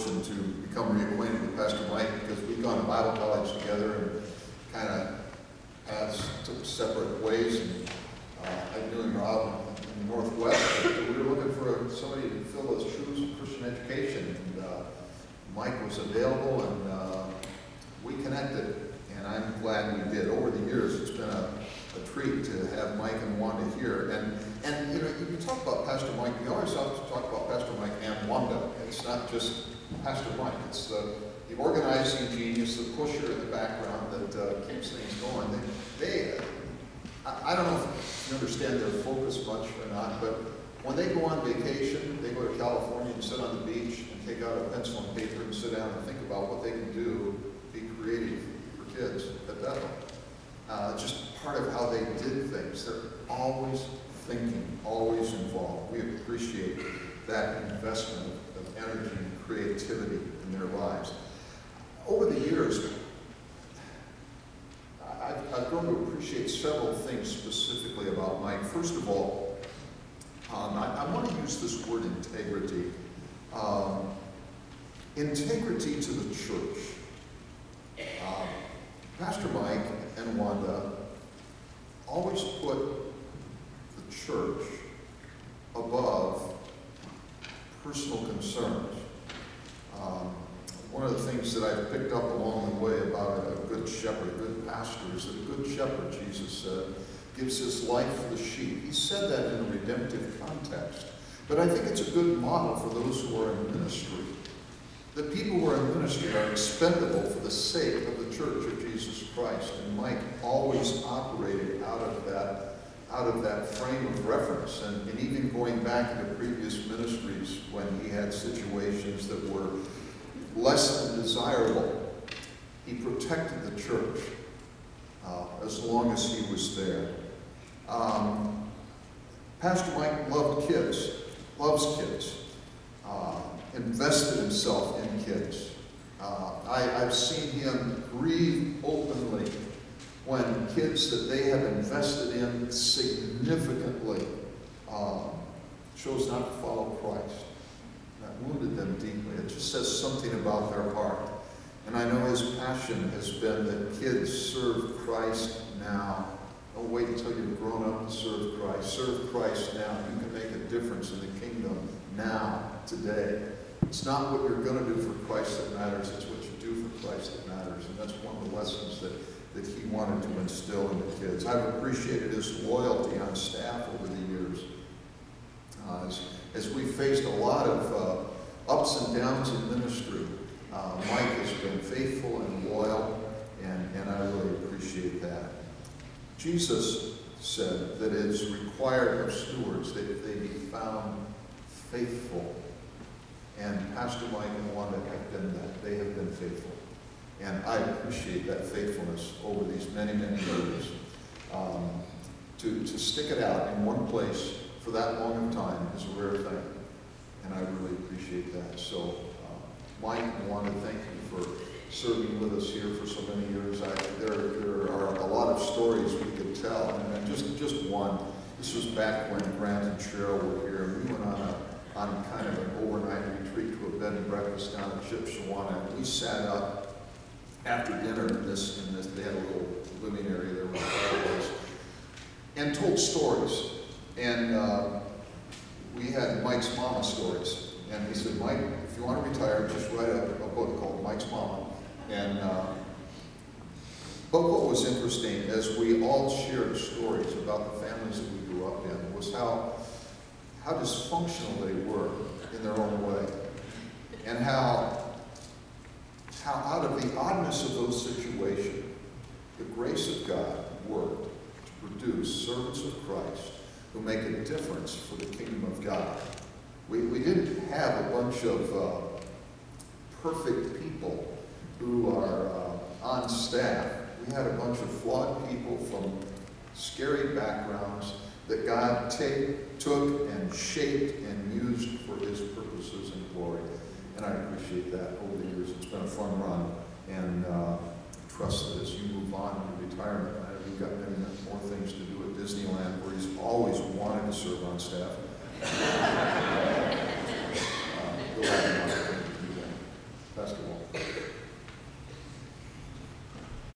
fortune to become reacquainted with Pastor Mike because we've gone to Bible college together and kind of paths took separate ways. And I knew him out in the Northwest, but we were looking for somebody to fill those shoes of Christian education. And Mike was available, and we connected, and I'm glad we did. Over the years, it's been a treat to have Mike and Wanda here. And you know, you talk about Pastor Mike, you always have to talk about Pastor Mike and Wanda. It's not just Pastor Mike, it's the organizing genius, the pusher in the background that keeps things going. I don't know if you understand their focus much or not, but when they go on vacation, they go to California and sit on the beach and take out a pencil and paper and sit down and think about what they can do, be creative for kids at Bethel. Just part of how they did things. They're always thinking, always involved. We appreciate that investment of energy and creativity in their lives. Over the years, I've grown to appreciate several things specifically about Mike. First of all, I want to use this word integrity. Integrity to the church. Pastor Mike and Wanda always put the church above personal concerns. One of the things that I've picked up along the way about a good shepherd, a good pastor, is that a good shepherd, Jesus said, gives his life for the sheep. He said that in a redemptive context. But I think it's a good model for those who are in ministry. The people who are in ministry are expendable for the sake of the church of Jesus Christ. And Mike always operated out of that frame of reference. And even going back into previous ministries when he had situations that were less than desirable, he protected the church as long as he was there. Pastor Mike loved kids, loves kids, invested himself in kids. I've seen him grieve openly when kids that they have invested in significantly chose not to follow Christ. That wounded them deeply. It just says something about their heart. And I know his passion has been that kids serve Christ now. Don't wait until you've grown up to serve Christ. Serve Christ now. You can make a difference in the kingdom now, today. It's not what you're going to do for Christ that matters. It's what you do for Christ that matters. And that's one of the lessons that he wanted to instill in the kids. I've appreciated his loyalty on staff over the years. As we faced a lot of ups and downs in ministry, Mike has been faithful and loyal, and I really appreciate that. Jesus said that it is required of stewards that they be found faithful. And Pastor Mike and Wanda have been that. They have been faithful. And I appreciate that faithfulness over these many, many years. To stick it out in one place for that long of time is a rare thing. And I really appreciate that. So, Mike and Wanda, thank you for serving with us here for so many years. There are a lot of stories we could tell. And just one. This was back when Grant and Cheryl were here. We went on kind of an overnight retreat to a bed and breakfast down at Shipshawana. And we sat up after dinner in this, they had a little living area there with the fireplace, and told stories. And we had Mike's Mama stories. And he said, Mike, if you want to retire, just write a book called Mike's Mama. And but what was interesting, as we all shared stories about the families that we grew up in, was how dysfunctional they were in their own way. And how out of the oddness of those situations, the grace of God worked to produce servants of Christ who make a difference for the kingdom of God. We didn't have a bunch of perfect people who are on staff. We had a bunch of flawed people from scary backgrounds that God took and shaped and used for his purposes and glory. And I appreciate that over the years. It's been a fun run. And trust that as you move on to retirement, you've got many more things to do at Disneyland, where he's always wanted to serve on staff.